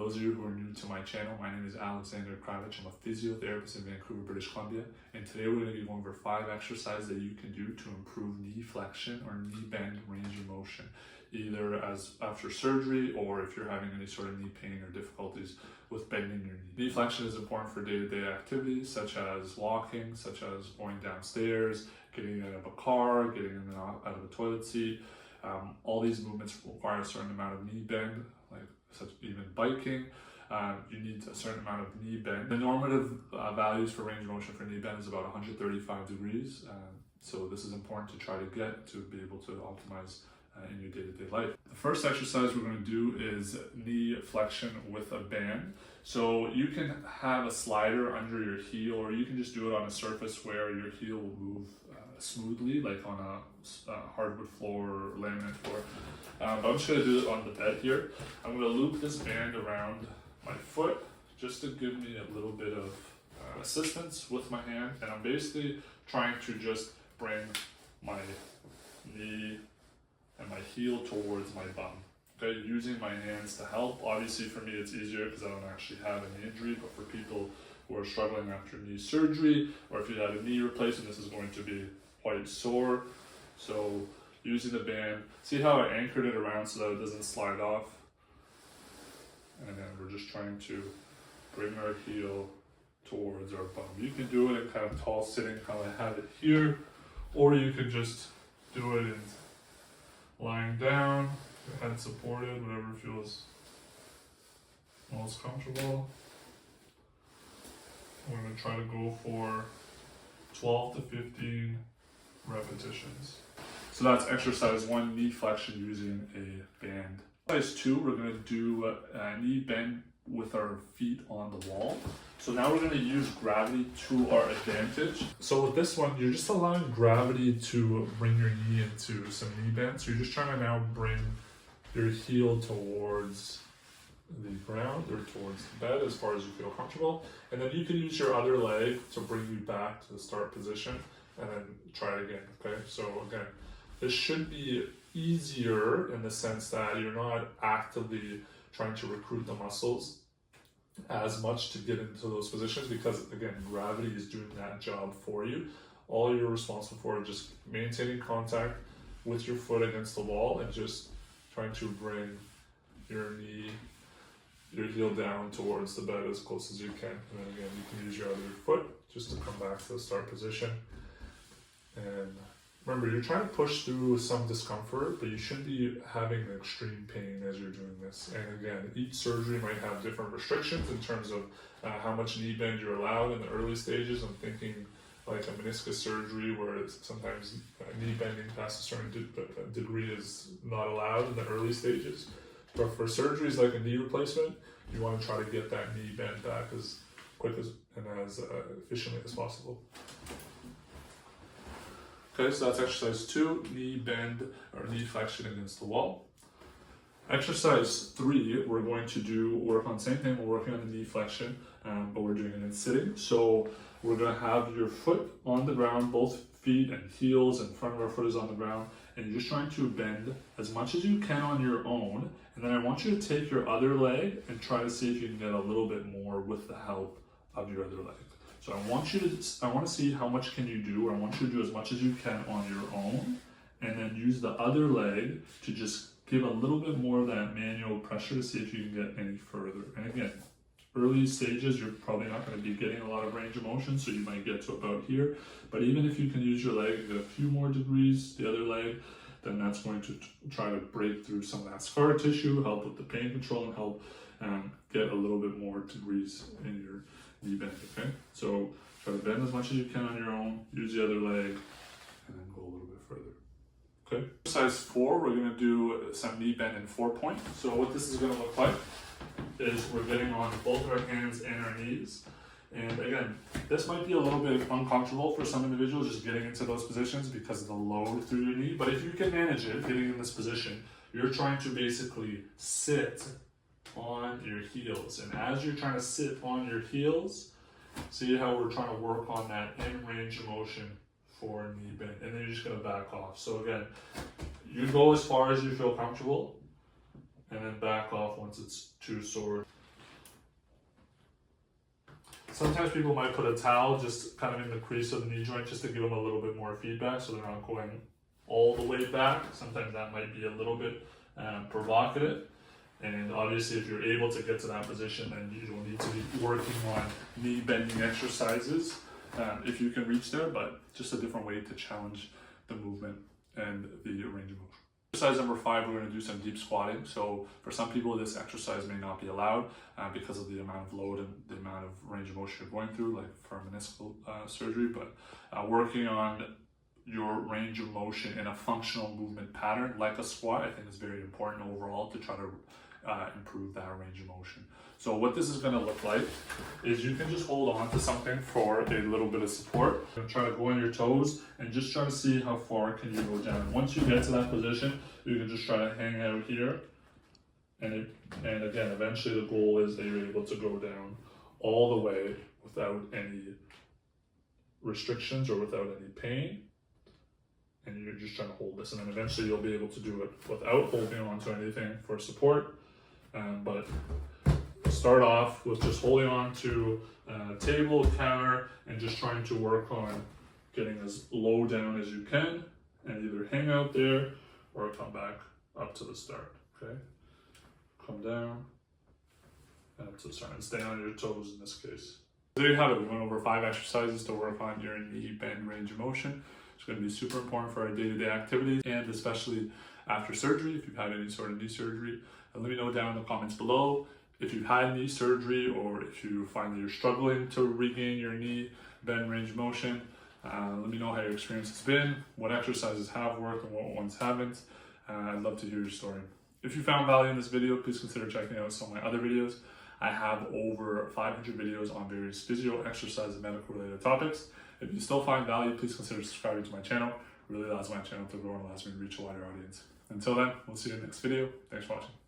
those of you who are new to my channel, my name is Alexander Kravich. I'm a physiotherapist in Vancouver, British Columbia, and today we're going to be going over 5 exercises that you can do to improve knee flexion or knee bend range of motion, either as after surgery or if you're having any sort of knee pain or difficulties with bending your knee. Knee flexion is important for day-to-day activities such as walking, such as going downstairs, getting out of a car, getting in and out of a toilet seat. All these movements require a certain amount of knee bend, like such even biking. You need a certain amount of knee bend. The normative values for range of motion for knee bend is about 135 degrees. So this is important to try to get to be able to optimize in your day-to-day life. The first exercise we're going to do is knee flexion with a band. So you can have a slider under your heel, or you can just do it on a surface where your heel will move smoothly, like on a hardwood floor or laminate floor. But I'm just going to do it on the bed here. I'm going to loop this band around my foot just to give me a little bit of assistance with my hand, and I'm basically trying to just bring my knee and my heel towards my bum. Okay, using my hands to help. Obviously for me it's easier because I don't actually have any injury, but for people who are struggling after knee surgery, or if you had a knee replacement, this is going to be quite sore. So using the band, see how I anchored it around so that it doesn't slide off? And then we're just trying to bring our heel towards our bum. You can do it in kind of tall sitting, how I have it here, or you can just do it in lying down, your head supported, whatever feels most comfortable. We're going to try to go for 12 to 15 repetitions. So that's exercise 1, knee flexion using a band. Exercise 2, we're going to do a knee bend with our feet on the wall. So now we're going to use gravity to our advantage. So with this one, you're just allowing gravity to bring your knee into some knee bend. So you're just trying to now bring your heel towards the ground or towards the bed as far as you feel comfortable. And then you can use your other leg to bring you back to the start position and then try it again, okay? So again, this should be easier in the sense that you're not actively trying to recruit the muscles as much to get into those positions, because again, gravity is doing that job for you. All you're responsible for is just maintaining contact with your foot against the wall and just trying to bring your knee, your heel down towards the bed as close as you can. And then again, you can use your other foot just to come back to the start position. And remember, you're trying to push through some discomfort, but you shouldn't be having extreme pain as you're doing this. And again, each surgery might have different restrictions in terms of how much knee bend you're allowed in the early stages. I'm thinking like a meniscus surgery where sometimes knee bending past a certain degree is not allowed in the early stages. But for surgeries like a knee replacement, you want to try to get that knee bend back as quick as and as efficiently as possible. Okay, so that's exercise 2, knee bend or knee flexion against the wall. Exercise 3, we're going to work on the same thing. We're working on the knee flexion, but we're doing it in sitting. So we're going to have your foot on the ground, both feet and heels and front of our foot is on the ground, and you're just trying to bend as much as you can on your own. And then I want you to take your other leg and try to see if you can get a little bit more with the help of your other leg. So I want to see how much can you do, or I want you to do as much as you can on your own, and then use the other leg to just give a little bit more of that manual pressure to see if you can get any further. And again, early stages, you're probably not going to be getting a lot of range of motion, so you might get to about here. But even if you can use your leg and get a few more degrees, the other leg, then that's going to try to break through some of that scar tissue, help with the pain control, and help get a little bit more degrees in your knee bend, okay? So try to bend as much as you can on your own, use the other leg, and then go a little bit further, okay? Exercise 4, we're gonna do some knee bend in 4-point. So what this is gonna look like is we're getting on both our hands and our knees. And again, this might be a little bit uncomfortable for some individuals just getting into those positions because of the load through your knee. But if you can manage it, getting in this position, you're trying to basically sit on your heels. And as you're trying to sit on your heels, see how we're trying to work on that in range of motion for knee bend. And then you're just gonna back off. So again, you go as far as you feel comfortable and then back off once it's too sore. Sometimes people might put a towel just kind of in the crease of the knee joint just to give them a little bit more feedback so they're not going all the way back. Sometimes that might be a little bit provocative. And obviously if you're able to get to that position, then you don't need to be working on knee bending exercises if you can reach there, but just a different way to challenge the movement and the range of motion. Exercise number 5, we're going to do some deep squatting. So for some people, this exercise may not be allowed because of the amount of load and the amount of range of motion you're going through, like for meniscal surgery. But working on your range of motion in a functional movement pattern, like a squat, I think is very important overall to try to improve that range of motion. So what this is going to look like is you can just hold on to something for a little bit of support. Try to go on your toes and just try to see how far can you go down. Once you get to that position, you can just try to hang out here. And again, eventually the goal is that you're able to go down all the way without any restrictions or without any pain. And you're just trying to hold this, and then eventually you'll be able to do it without holding on to anything for support. But start off with just holding on to a table, counter, and just trying to work on getting as low down as you can, and either hang out there or come back up to the start. Okay, come down and up to the start, and stay on your toes in this case. There you have it. We went over 5 exercises to work on your knee bend range of motion. It's going to be super important for our day-to-day activities, and especially after surgery, if you've had any sort of knee surgery. And let me know down in the comments below if you've had knee surgery or if you find that you're struggling to regain your knee bend range of motion. Let me know how your experience has been, what exercises have worked and what ones haven't. I'd love to hear your story. If you found value in this video, please consider checking out some of my other videos. I have over 500 videos on various physio, exercise, and medical related topics. If you still find value, please consider subscribing to my channel. It really allows my channel to grow and allows me to reach a wider audience. Until then, we'll see you in the next video. Thanks for watching.